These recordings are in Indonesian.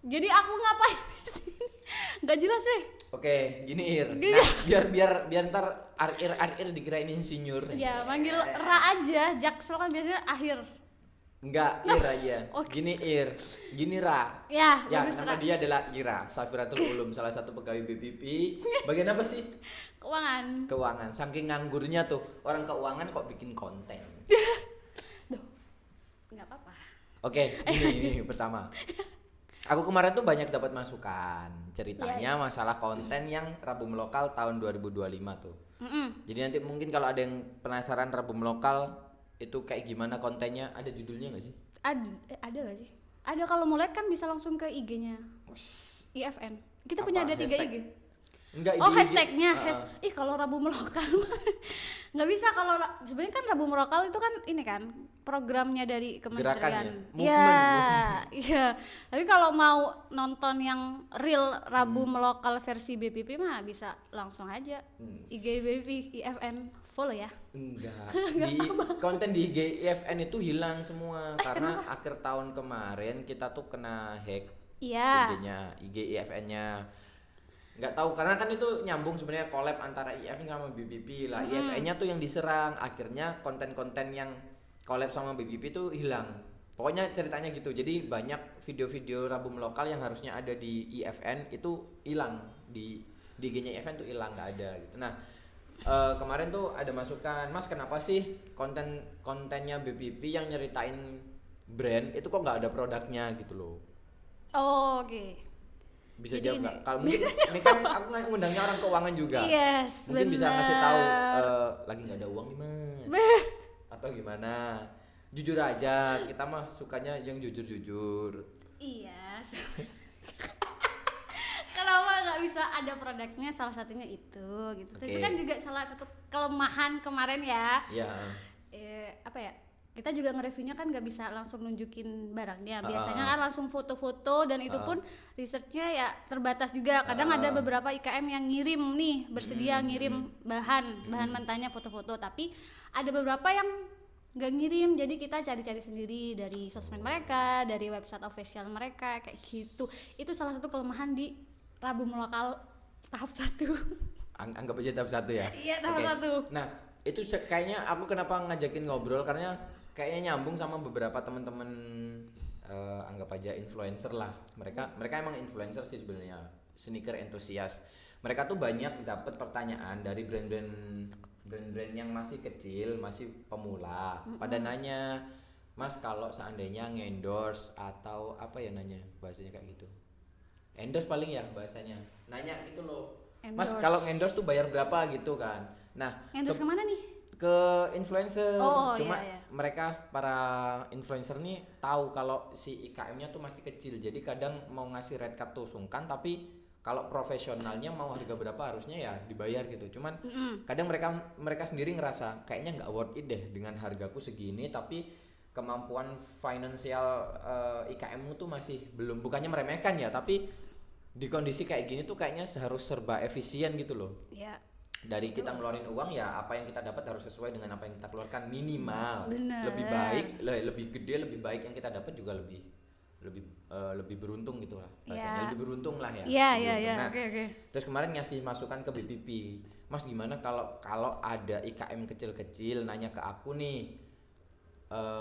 Jadi aku ngapain di sini? Gak jelas deh. Oke, gini Ir. Nah, biar ntar Arir dikirain insinyur. Ya, manggil Ra aja. Jaksel kan biasanya akhir. Enggak, Ir aja. Oke. Gini Ir, gini Ra. Ya, Ya, bagus nama Ra. dia adalah Ira, Safiratul Ulum, salah satu pegawai BPP. Bagian apa sih? Keuangan. Keuangan. Saking nganggurnya tuh, orang keuangan kok bikin konten. Duh, nggak apa-apa. Oke, ini pertama. Aku kemarin tuh banyak dapat masukan. Ceritanya masalah konten yang Rabu Melokal tahun 2025 tuh. Jadi nanti mungkin kalau ada yang penasaran Rabu Melokal itu kayak gimana kontennya, ada judulnya nggak sih? Ada gak sih? Ada, kalau mau lihat kan bisa langsung ke IG-nya IFN. Kita punya Apa, ada 3 hashtag? IG. Enggak, Oh, IG. hashtagnya ih kalau Rabu Melokal nggak bisa. Kalau sebenarnya kan Rabu Melokal itu kan ini kan programnya dari Gerakan kementerian. ya? Iya, Movement. iya. Tapi kalau mau nonton yang real Rabu Melokal versi BPP mah bisa langsung aja IG BPP IFN follow ya. Enggak. Konten di IG IFN itu hilang semua karena akhir tahun kemarin kita tuh kena hack Iya. IG IFN-nya. Nggak tahu karena kan itu nyambung sebenarnya, collab antara IFN sama BPP lah. IFN-nya tuh yang diserang, akhirnya konten-konten yang collab sama BPP tuh hilang. Pokoknya ceritanya gitu. Jadi banyak video-video Rabu Melokal yang harusnya ada di IFN itu hilang, di IG-nya IFN tuh hilang, nggak ada gitu. Nah, kemarin tuh ada masukan, Mas kenapa sih kontennya BPP yang nyeritain brand itu kok nggak ada produknya gitu loh. Oh, oke. Bisa Jadi jawab ini- nggak? Kalau mungkin ini kan aku ngundangnya orang keuangan juga. Yes, Mungkin bisa ngasih tahu bener. lagi nggak ada uang nih Mas. Atau gimana? Jujur aja, kita mah sukanya yang jujur-jujur. Iya. Kenapa nggak bisa ada produknya, salah satunya itu gitu. Itu Oke. kan juga salah satu kelemahan kemarin ya. Iya. Apa ya? Kita juga nge-reviewnya kan nggak bisa langsung nunjukin barangnya. Ah, Biasanya ah. kan langsung foto-foto, dan itu pun researchnya ya terbatas juga. Kadang ada beberapa IKM yang ngirim nih, bersedia ngirim bahan mentahnya, foto-foto, tapi ada beberapa yang nggak ngirim, jadi kita cari-cari sendiri dari sosmed mereka, dari website official mereka, kayak gitu. Itu salah satu kelemahan di Rabu Melokal tahap 1. Anggap aja tahap 1 ya. Iya, tahap Oke. 1. Nah, itu kayaknya aku kenapa ngajakin ngobrol karena kayaknya nyambung sama beberapa teman-teman, anggap aja influencer lah. Mereka emang influencer sih sebenarnya, sneaker enthusiast. Mereka tuh banyak dapat pertanyaan dari brand-brand yang masih kecil, masih pemula. Pada nanya, Mas kalau seandainya ngendorse atau apa ya, nanya bahasanya kayak gitu. Endorse paling ya bahasanya. Nanya gitu loh. Mas Endorse. kalau endorse tuh bayar berapa gitu kan. Nah, Endorse kemana nih? ke influencer. Oh, Cuma iya. mereka para influencer nih tahu kalau si IKM-nya tuh masih kecil. Jadi kadang mau ngasih red card tuh sungkan, tapi kalau profesionalnya mau harga berapa harusnya ya dibayar gitu. Cuman kadang mereka sendiri ngerasa kayaknya nggak worth it deh dengan hargaku segini, tapi kemampuan finansial IKM-mu tuh masih belum, bukannya meremehkan ya, tapi di kondisi kayak gini tuh kayaknya harus serba efisien gitu loh. Ya. Dari kita ngeluarin uang ya apa yang kita dapat harus sesuai dengan apa yang kita keluarkan minimal. Bener. Lebih baik, lebih gede, lebih baik yang kita dapat juga lebih beruntung gitu lah bahasanya. Ya. Lebih beruntung lah ya. Iya, Lebih iya, beruntung. iya. Nah, Oke. terus kemarin ngasih masukan ke BPP, Mas gimana kalau ada IKM kecil-kecil nanya ke aku nih,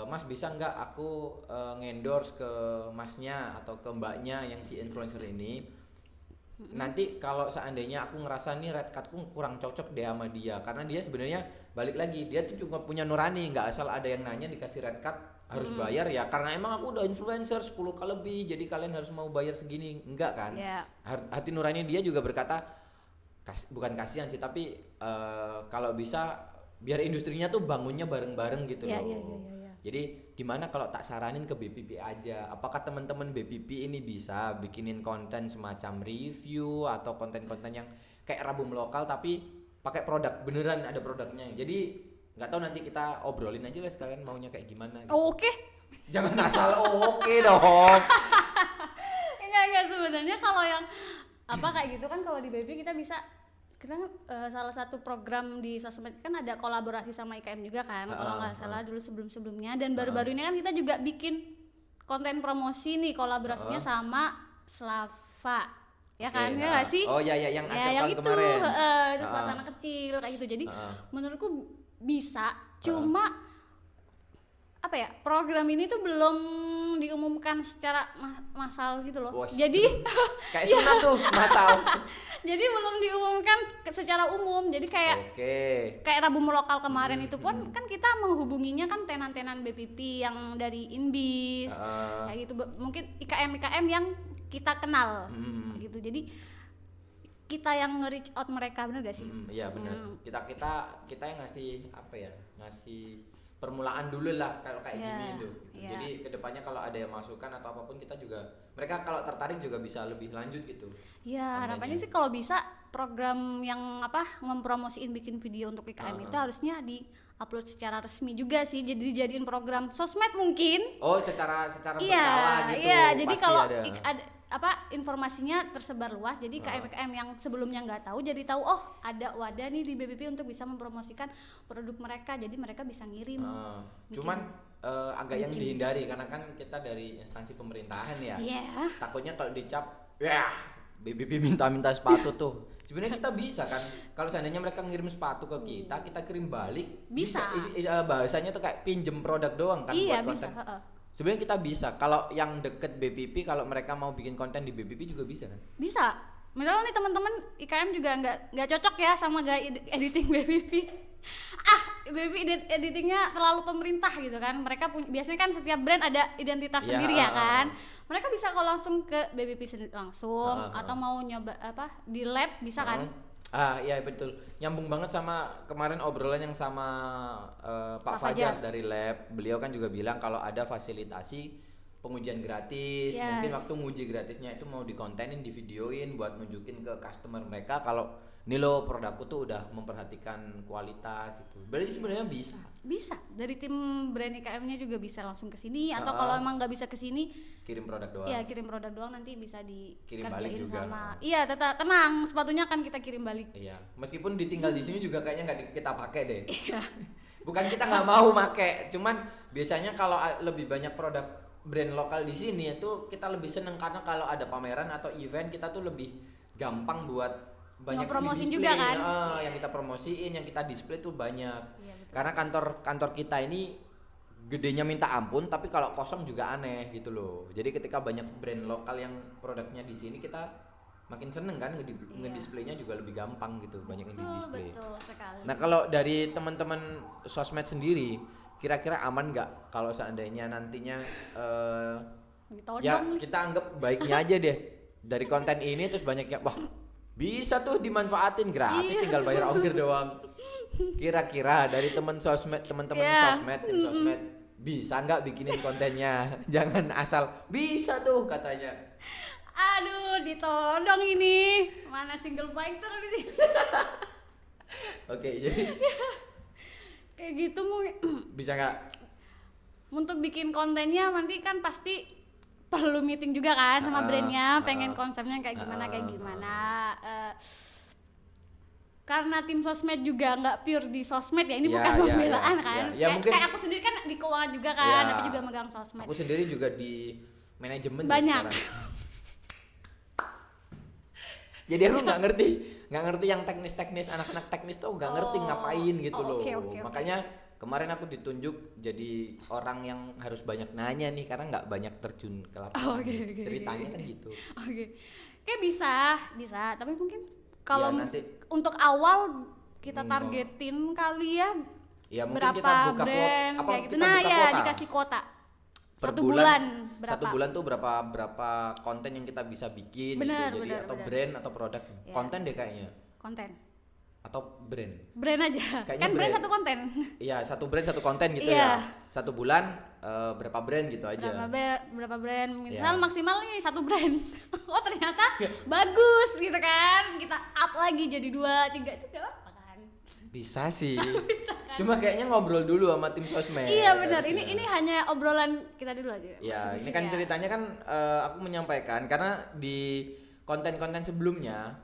Mas bisa nggak aku ngendorse ke masnya atau ke mbaknya yang si influencer ini. Nanti kalau seandainya aku ngerasa nih red cardku kurang cocok deh sama dia, karena dia sebenarnya balik lagi dia tuh juga punya nurani, nggak asal ada yang nanya dikasih red card harus bayar ya, karena emang aku udah influencer 10 kali lebih jadi kalian harus mau bayar segini, enggak kan. Ya. Hati nurani dia juga berkata bukan kasihan sih, tapi kalau bisa biar industrinya tuh bangunnya bareng-bareng gitu Ya, loh. ya. Jadi gimana kalau tak saranin ke BPP aja? Apakah teman-teman BPP ini bisa bikinin konten semacam review atau konten-konten yang kayak Rabu Melokal tapi pakai produk, beneran ada produknya. Jadi nggak tahu, nanti kita obrolin aja lah sekalian maunya kayak gimana gitu. Oke. Jangan asal oke dong. Enggak, sebenarnya kalau yang apa kayak gitu kan, kalau di BB kita kan salah satu program di sosmed kan ada kolaborasi sama IKM juga kan, kalau nggak salah dulu sebelumnya, dan baru-baru ini kan kita juga bikin konten promosi nih, kolaborasinya sama Slava ya Oke, kan, ya nggak sih? Oh ya yang Ya, akhir yang tahun itu, kemarin. itu Slava anak kecil kayak gitu. Jadi Heeh. menurutku bisa, cuma apa ya, program ini tuh belum diumumkan secara massal gitu loh. Wos. Jadi Kayak sunat tuh masal. jadi belum diumumkan secara umum. Jadi kayak Oke. kayak Rabu Lokal kemarin itu pun kan kita menghubunginya kan tenan-tenan BPP yang dari Inbis kayak gitu, mungkin IKM yang kita kenal gitu. Jadi kita yang nge-reach out mereka, bener gak sih? Iya benar. Kita yang ngasih apa ya? Ngasih permulaan dulu lah kalau kayak gini itu. Gitu. Jadi kedepannya kalau ada yang masukan atau apapun kita juga, mereka kalau tertarik juga bisa lebih lanjut gitu. Ya harapannya sih kalau bisa program yang mempromosiin bikin video untuk IKM itu harusnya di-upload secara resmi juga sih. Jadi dijadiin program sosmed mungkin. Oh, secara berkala gitu. Iya, jadi pasti kalau ada. informasinya tersebar luas, jadi KM yang sebelumnya nggak tahu jadi tahu, oh ada wadah nih di BPP untuk bisa mempromosikan produk mereka, jadi mereka bisa ngirim. Cuman agak yang dihindari karena kan kita dari instansi pemerintahan ya. Takutnya kalau dicap, ya BPP minta sepatu tuh. Sebenarnya kita bisa kan, kalau seandainya mereka ngirim sepatu ke kita kirim balik. Bisa. Bahasanya tuh kayak pinjem produk doang kan. Iya buat bisa. konten. Sebenarnya kita bisa, kalau yang deket BPP, kalau mereka mau bikin konten di BPP juga bisa kan? Bisa. Misalnya nih teman-teman IKM juga nggak cocok ya sama gaya editing BPP. BPP editingnya terlalu pemerintah gitu kan. Mereka biasanya kan setiap brand ada identitas sendiri ya kan. Mereka bisa kalau langsung ke BPP sendiri langsung atau mau nyoba di lab bisa kan? Iya betul, nyambung banget sama kemarin obrolan yang sama Pak Fajar dari lab. Beliau kan juga bilang kalau ada fasilitasi pengujian gratis, mungkin waktu nguji gratisnya itu mau dikontenin, divideoin buat nunjukin ke customer mereka kalau ini loh produkku tuh udah memperhatikan kualitas gitu. Berarti sebenarnya bisa dari tim brand IKM-nya juga bisa langsung ke sini, atau kalau emang nggak bisa ke sini kirim produk doang. Iya, kirim produk doang, nanti bisa kirim balik juga sama. Iya, tetap tenang, sepatunya akan kita kirim balik. Iya, meskipun ditinggal di sini juga kayaknya nggak kita pakai deh. Iya. Bukan kita nggak mau pakai, cuman biasanya kalau lebih banyak produk brand lokal di sini itu kita lebih seneng karena kalau ada pameran atau event kita tuh lebih gampang buat banyak promosiin juga kan. Yang kita promosiin, yang kita display tuh banyak. Iya, karena kantor kita ini gedenya minta ampun, tapi kalau kosong juga aneh gitu loh. Jadi ketika banyak brand lokal yang produknya di sini, kita makin seneng kan ngedisplaynya juga lebih gampang gitu, banyak yang di display. Betul sekali. Nah kalau dari teman-teman sosmed sendiri, kira-kira aman nggak kalau seandainya nantinya ya kita anggap baiknya aja deh dari konten ini terus banyak yang wah bisa tuh dimanfaatin gratis, tinggal bayar ongkir doang. Kira-kira dari teman-teman sosmed, tim sosmed bisa nggak bikinin kontennya? Jangan asal bisa tuh katanya. Aduh, ditodong ini. Mana single fighter di sini? Oke, jadi kayak gitu bisa nggak? Untuk bikin kontennya nanti kan pasti perlu meeting juga kan sama brandnya, pengen konsepnya kayak gimana. Karena tim sosmed juga nggak pure di sosmed ya, ini bukan pembelaan kan. Kayak aku sendiri kan di keuangan juga kan, tapi juga megang sosmed. Aku sendiri juga di manajemen banyak. Jadi aku nggak ngerti yang teknis anak-anak teknis tuh nggak ngerti ngapain gitu loh. Makanya kemarin aku ditunjuk jadi orang yang harus banyak nanya nih karena nggak banyak terjun ke lapangan. Ceritanya kan gitu. Kayak bisa, tapi mungkin kalau untuk awal kita targetin kali ya berapa kita buka brand kayak gitu. Nah ya kuota. Dikasih kuota. Satu bulan berapa? Satu bulan tuh berapa konten yang kita bisa bikin gitu. Jadi atau brand atau produk. Konten deh kayaknya. Konten. Atau brand aja. Kayaknya kan brand satu konten. Iya, satu brand satu konten gitu ya. Satu bulan berapa brand gitu aja. Berapa brand? Misal maksimal nih satu brand. Oh ternyata bagus gitu kan. Kita up lagi jadi 2, 3 itu gak apa-apa kan. Bisa sih. Bisa kan? Cuma kayaknya ngobrol dulu sama tim sosmed. Iya benar. Ini hanya obrolan kita dulu aja. Ya, ini kan ceritanya kan aku menyampaikan karena di konten-konten sebelumnya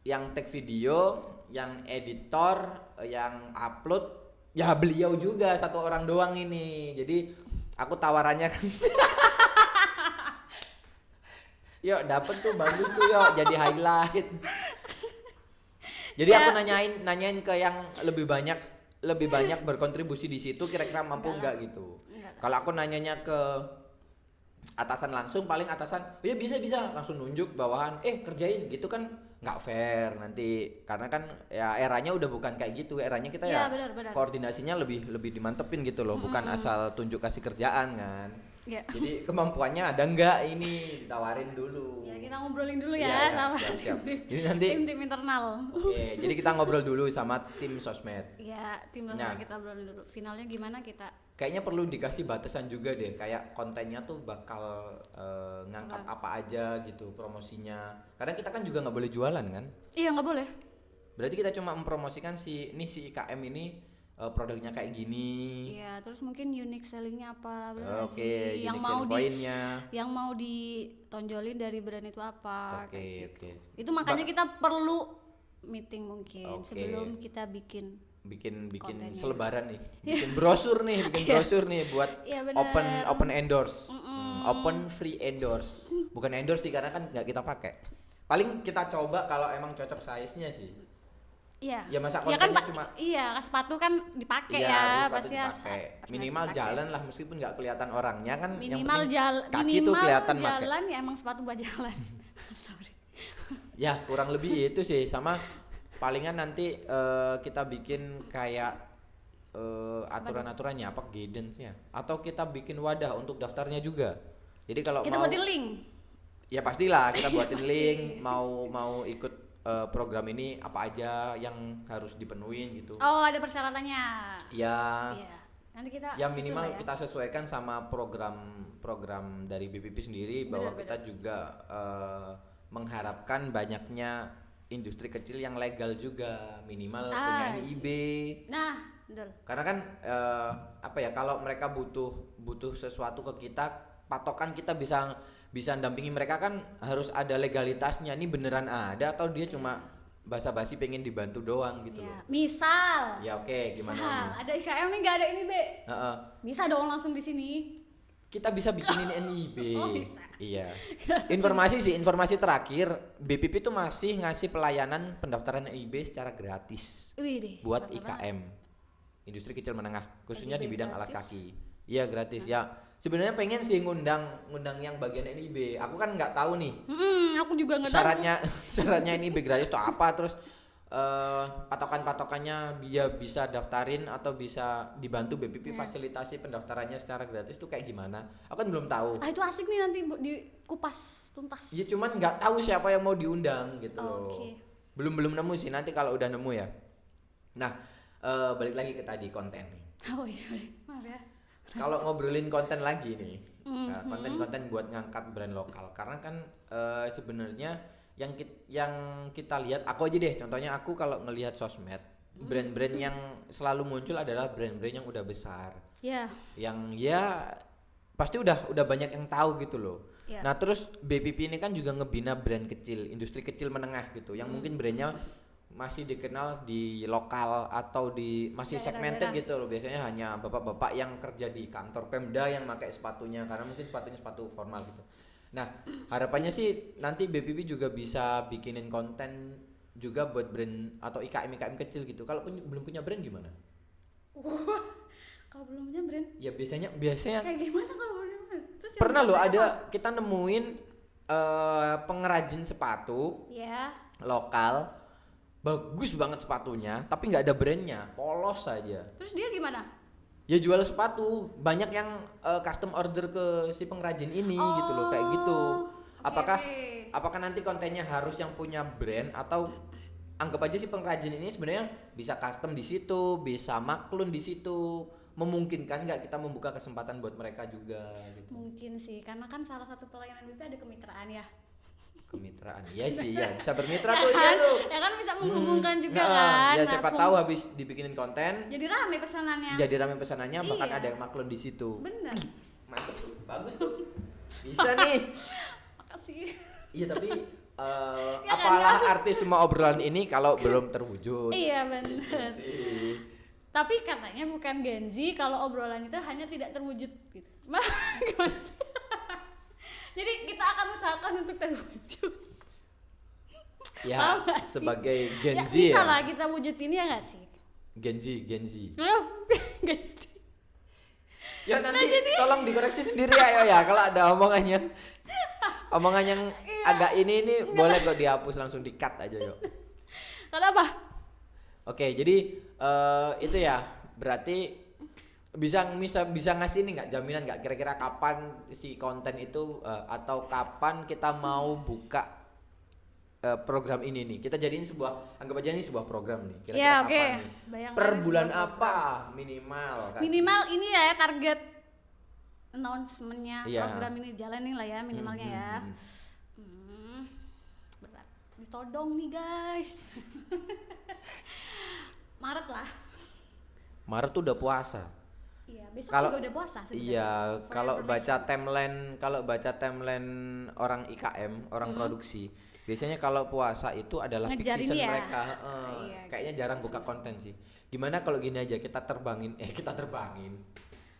yang tag video, yang editor, yang upload ya beliau juga satu orang doang ini. Jadi aku tawarannya kan Yuk dapet tuh bagus tuh yuk jadi highlight. Jadi aku nanyain ke yang lebih banyak berkontribusi di situ kira-kira mampu nggak gitu. Kalau aku nanyanya ke atasan langsung, paling atasan ya bisa langsung nunjuk bawahan kerjain gitu kan nggak fair nanti, karena kan ya eranya udah bukan kayak gitu, eranya kita ya benar. koordinasinya lebih dimantepin gitu loh, bukan asal tunjuk kasih kerjaan kan. Jadi kemampuannya ada nggak ini ditawarin dulu. Ya kita ngobrolin dulu ya sama siap. Jadi nanti tim internal. Oke, jadi kita ngobrol dulu sama tim sosmed. Iya, tim sosmed kita ngobrolin dulu. Finalnya gimana kita? Kayaknya perlu dikasih batasan juga deh, kayak kontennya tuh bakal ngangkat apa aja gitu promosinya. Karena kita kan juga nggak boleh jualan kan? Iya nggak boleh. Berarti kita cuma mempromosikan si IKM ini produknya kayak gini. Iya, terus mungkin unique sellingnya apa? Oke, yang unique mau poinnya. Yang mau ditonjolin dari brand itu apa? Oke. Itu makanya kita perlu meeting mungkin sebelum kita bikin selebaran nih, bikin brosur nih, buat open endorse, open free endorse, bukan endorse sih karena kan nggak kita pakai. Paling kita coba kalau emang cocok size-nya sih. Iya. Ya masa kontennya cuma. Iya, sepatu kan dipakai pasti dipakai. Minimal jalan lah meskipun nggak kelihatan orangnya kan. Minimal kaki tuh kelihatan jalan ya emang sepatu buat jalan. Sorry. Ya kurang lebih itu sih, sama palingan nanti kita bikin kayak aturan-aturannya apa guidance-nya, atau kita bikin wadah untuk daftarnya juga. Jadi kalau kita buatin link. Ya pastilah kita buatin link, mau ikut program ini apa aja yang harus dipenuhin gitu. Oh, ada persyaratannya. Ya. Iya. Nanti kita minimal kita sesuaikan sama program dari BPP sendiri, bahwa kita juga mengharapkan banyaknya industri kecil yang legal juga, minimal punya NIB. Nah, betul. Karena kan kalau mereka butuh sesuatu ke kita, patokan kita bisa dampingi mereka kan harus ada legalitasnya. Ini beneran ada atau dia cuma basa-basi pengen dibantu doang gitu loh. Misal. Ya oke, gimana? Ada IKM nih, nggak ada NIB. Bisa dong langsung di sini. Kita bisa bikinin NIB. Oh, bisa. Iya. Informasi terakhir, BPP itu masih ngasih pelayanan pendaftaran NIB secara gratis. Buat IKM, industri kecil menengah, khususnya di bidang alas kaki. Iya, gratis ya. Sebenarnya pengen sih ngundang yang bagian NIB. Aku kan nggak tahu nih. Aku juga nggak tahu. Syaratnya NIB gratis itu apa, terus patokannya dia bisa daftarin atau bisa dibantu BPP fasilitasi pendaftarannya secara gratis tuh kayak gimana? Aku kan belum tahu. Itu asik nih nanti dikupas tuntas. Ya cuman nggak tahu siapa yang mau diundang gitu loh. Belum nemu sih, nanti kalau udah nemu ya. Nah, balik lagi ke tadi konten. Oh iya, maaf ya. Kalau ngobrolin konten lagi nih, konten-konten buat ngangkat brand lokal, karena kan sebenarnya yang kita lihat, aku aja deh contohnya, aku kalau ngelihat sosmed, brand-brand yang selalu muncul adalah brand-brand yang udah besar, yang pasti udah banyak yang tahu gitu loh. Nah terus BPP ini kan juga ngebina brand kecil, industri kecil menengah gitu, yang mungkin brandnya masih dikenal di lokal atau masih segmented gitu loh. Biasanya hanya bapak-bapak yang kerja di kantor Pemda yang pakai sepatunya, karena mungkin sepatunya sepatu formal gitu. Nah, harapannya sih nanti BPP juga bisa bikinin konten juga buat brand atau IKM kecil gitu. Kalau belum punya brand gimana? Kalau belum punya brand? Ya biasanya kayak gimana kalau belum punya brand? Pernah loh kita nemuin pengrajin sepatu lokal, bagus banget sepatunya, tapi nggak ada brandnya, polos saja. Terus dia gimana? Ya jual sepatu, banyak yang custom order ke si pengrajin ini gitu loh, kayak gitu. Apakah nanti kontennya harus yang punya brand, atau anggap aja si pengrajin ini sebenarnya bisa custom di situ, bisa maklun di situ, memungkinkan nggak kita membuka kesempatan buat mereka juga gitu. Mungkin sih, karena kan salah satu pelayanan BPP ada kemitraan ya. Kemitraan, iya sih ya, bisa bermitra tuh ya kan bisa menghubungkan juga kan. Ya siapa tahu habis dibikinin konten jadi rame pesanannya, bahkan ada yang maklun di situ. Bener. Mantap tuh, bagus tuh, bisa nih. Makasih. Iya tapi apalah arti semua obrolan ini kalau belum terwujud. Iya benar. Tapi katanya bukan Gen Z kalau obrolan itu hanya tidak terwujud gitu. Gimana sih? Jadi kita akan usahakan untuk terwujud. Ya, sebagai Gen Z bisa ya. lah kita wujudin ya nggak sih? Gen Z. Loh, ganti. Ya nanti tolong dikoreksi sendiri ayo ya kalau ada omongan yang agak ini boleh kok dihapus, langsung di-cut aja yuk. Kenapa? Oke, jadi itu ya berarti bisa ngasih ini nggak jaminan nggak kira-kira kapan si konten itu atau kapan kita mau buka program ini nih, kita jadiin anggap aja ini sebuah program nih, kira-kira Ya, kapan oke. nih? Bayangkan Per ini bulan sebuah apa minimal? Kasih. Minimal ini ya target announcement-nya Iya. program ini jalan nih lah ya minimalnya ya. Berat. Ditodong nih guys. Maret lah. Maret tuh udah puasa. Iya, besok Kalau juga udah puasa sebenarnya. iya, For kalau information. baca timeline orang IKM, orang produksi, biasanya kalau puasa itu adalah peak Ngejar season ini ya. mereka. Iya, Kayaknya jarang buka konten sih. Gimana kalau gini aja kita terbangin.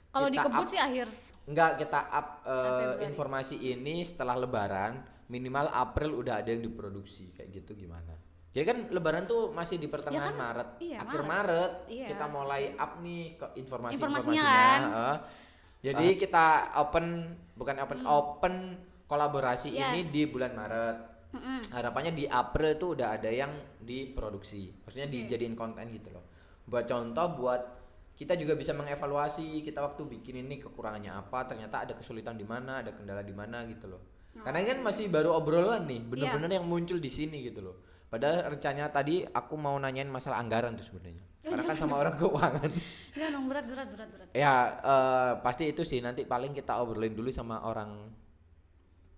Kalau kita dikebut up- sih akhir. Enggak, kita up Februari. informasi ini setelah Lebaran, minimal April udah ada yang diproduksi kayak gitu gimana? Jadi kan Lebaran tuh masih di pertengahan Ya kan, Maret, iya, akhir Maret. Maret Iya. kita mulai up nih ke Informasinya informasinya. kan. Jadi kita open kolaborasi ini Yes. di bulan Maret. Harapannya di April tuh udah ada yang diproduksi, maksudnya dijadiin konten gitu loh. Buat contoh, buat kita juga bisa mengevaluasi kita waktu bikin ini kekurangannya apa, ternyata ada kesulitan di mana, ada kendala di mana gitu loh. Karena kan masih baru obrolan nih, bener-bener yang muncul di sini gitu loh. Padahal rencananya tadi aku mau nanyain masalah anggaran tuh sebenarnya. Karena kan sama orang keuangan. Ya dong, berat. Ya pasti itu sih, nanti paling kita obrolin dulu sama orang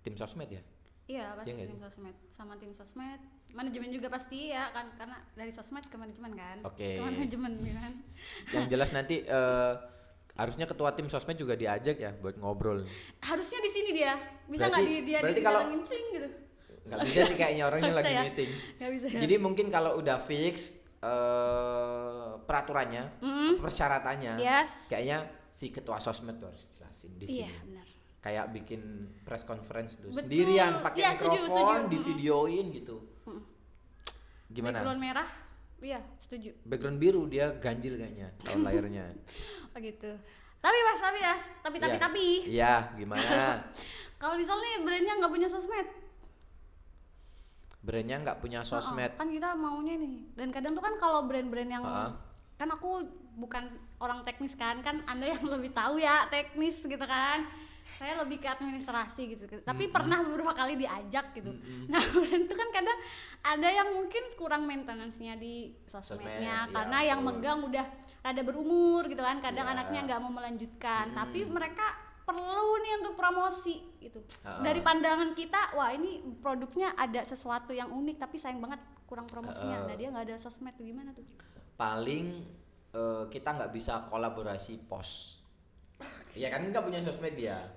tim sosmed ya. Iya, pasti Iya nggak tim sih? sosmed. Sama tim sosmed. Manajemen juga pasti ya kan, karena dari sosmed ke manajemen kan. Oke. Ke manajemen ya kan. Yang jelas nanti harusnya ketua tim sosmed juga diajak ya buat ngobrol. Harusnya di sini dia. Bisa Berarti- nggak dia berarti kalau- didatengin, cling gitu. Nggak bisa sih kayaknya orangnya Nggak lagi bisa ya? meeting. Nggak bisa ya. Jadi mungkin kalau udah fix peraturannya, persyaratannya, Yes. kayaknya si ketua sosmed tuh harus jelasin di sini. Iya, benar. Kayak bikin press conference tuh Betul. sendirian pakai Iya, setuju, mikrofon, setuju. di videoin gitu. Gimana? Background merah. Iya, setuju. Background biru, dia ganjil kayaknya tahun lahirnya. Oh gitu. Tapi ya, Iya. tapi. Iya, gimana? Kalau misalnya brandnya nggak punya sosmed, Brandnya nggak punya sosmed. kan kita maunya nih. Dan kadang tuh kan kalau brand-brand yang kan aku bukan orang teknis kan Anda yang lebih tahu ya teknis gitu kan. Saya lebih ke administrasi gitu. Tapi pernah beberapa kali diajak gitu. Nah, brand itu kan kadang ada yang mungkin kurang maintenance-nya di sosmednya Sosmed, karena iya, yang betul. megang udah rada berumur gitu kan. Kadang Iya. anaknya nggak mau melanjutkan, tapi mereka perlu nih untuk promosi gitu. Heeh. Dari pandangan kita, wah ini produknya ada sesuatu yang unik tapi sayang banget kurang promosinya. Nah, dia nggak ada sosmed, gimana tuh? Paling kita nggak bisa kolaborasi post. Iya kan nggak punya sosmed dia.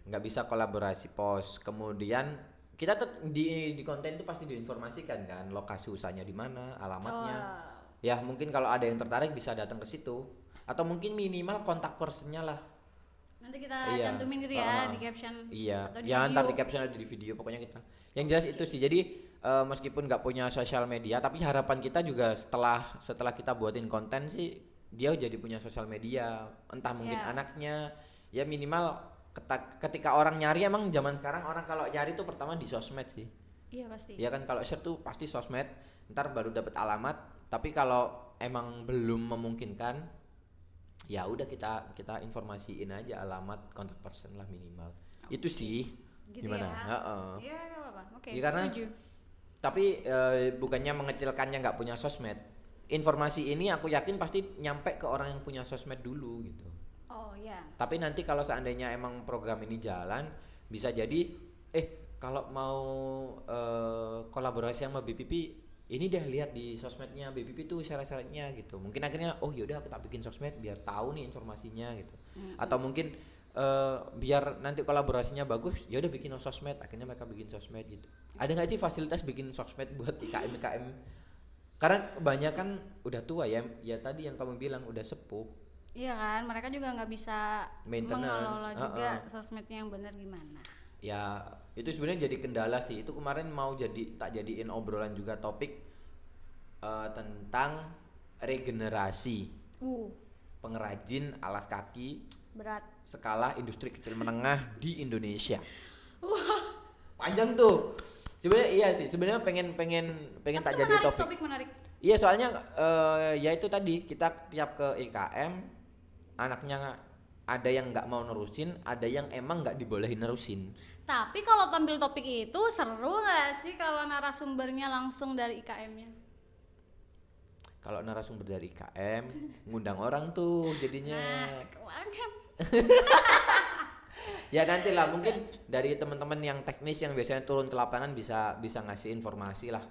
Nggak bisa kolaborasi post. Kemudian kita di konten itu pasti diinformasikan kan lokasi usahanya di mana, alamatnya. Ya mungkin kalau ada yang tertarik bisa datang ke situ, atau mungkin minimal kontak personnya lah. Nanti kita Iya. cantumin gitu ya di caption. Iya, atau di ya video. ntar di caption ada di video pokoknya kita. Yang jelas itu sih. Jadi meskipun nggak punya sosial media, tapi harapan kita juga setelah kita buatin konten sih dia jadi punya sosial media. Entah mungkin Iya. anaknya, ya minimal ketika orang nyari, emang zaman sekarang orang kalau nyari tuh pertama di sosmed sih. Iya pasti. Ya kan kalau share tuh pasti sosmed, ntar baru dapat alamat. Tapi kalau emang belum memungkinkan, ya udah kita informasiin aja alamat, kontak person lah minimal. Itu sih. Gitu Gimana? ya. Heeh. Iya, nggak apa-apa. Oke, Ya, karena- setuju. Tapi bukannya mengecilkannya nggak punya sosmed. Informasi ini aku yakin pasti nyampe ke orang yang punya sosmed dulu gitu. Oh iya. Tapi nanti kalau seandainya emang program ini jalan, bisa jadi kalau mau kolaborasi sama BPP, ini deh lihat di sosmednya BPP tuh syarat-syaratnya gitu. Mungkin akhirnya yaudah kita bikin sosmed biar tahu nih informasinya gitu. Atau mungkin biar nanti kolaborasinya bagus, ya udah bikin sosmed, akhirnya mereka bikin sosmed gitu. Ada nggak sih fasilitas bikin sosmed buat IKM? Karena kebanyakan udah tua ya tadi yang kamu bilang udah sepuh. Iya kan, mereka juga nggak bisa Maintenance, mengelola juga heeh. sosmednya yang benar gimana. Ya itu sebenarnya jadi kendala sih. Itu kemarin mau tak jadiin obrolan juga topik tentang regenerasi pengrajin alas kaki Berat. skala industri kecil menengah di Indonesia. Panjang tuh. Sebenarnya iya sih, sebenarnya pengen tak jadi topik. Topik menarik. Iya, soalnya ya itu tadi kita tiap ke IKM anaknya ada yang nggak mau nerusin, ada yang emang nggak dibolehin nerusin. Tapi kalau tampil topik itu seru nggak sih kalau narasumbernya langsung dari IKM-nya? Kalau narasumber dari IKM ngundang orang tuh jadinya. Nah, keuangan. Ya nanti lah mungkin dari teman-teman yang teknis yang biasanya turun ke lapangan bisa ngasih informasi lah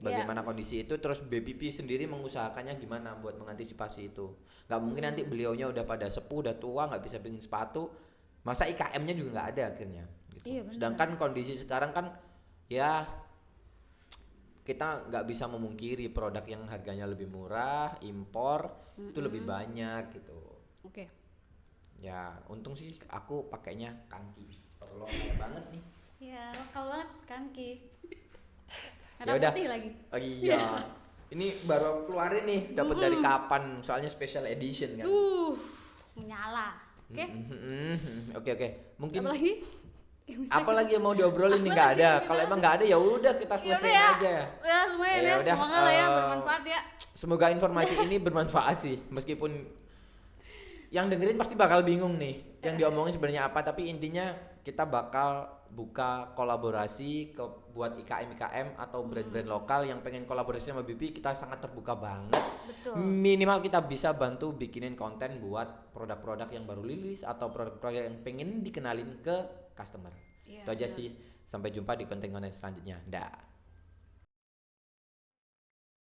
bagaimana kondisi itu, terus BPP sendiri mengusahakannya gimana buat mengantisipasi itu. Nggak mungkin nanti beliaunya udah pada sepuh, udah tua, nggak bisa bikin sepatu, masa IKM-nya juga nggak ada akhirnya gitu. Iya, Sedangkan kondisi sekarang kan ya kita nggak bisa memungkiri produk yang harganya lebih murah, impor itu lebih banyak gitu. Oke. Ya untung sih aku pakainya Kanki, sepatu lokal banget nih. Ya lokal banget kan Ki. Ya udah. Putih lagi. Oh iya. Ini baru keluarin nih, dapat dari kapan? Soalnya special edition kan. Menyala. Oke. Oke. Mungkin Apa lagi? apa lagi yang mau diobrolin nih? Nggak ada. Kalau emang nggak ada ya udah kita selesaiin aja. Ya lumayan ya, udah, semoga lah ya bermanfaat ya. Semoga informasi ini bermanfaat sih, meskipun yang dengerin pasti bakal bingung nih yang diomongin sebenarnya apa, tapi intinya kita bakal buka kolaborasi buat IKM atau brand-brand lokal yang pengen kolaborasi sama BP, kita sangat terbuka banget. Betul. Minimal kita bisa bantu bikinin konten buat produk-produk yang baru rilis atau produk-produk yang pengen dikenalin ke customer. Itu aja sih. Sampai jumpa di konten-konten selanjutnya. Dah.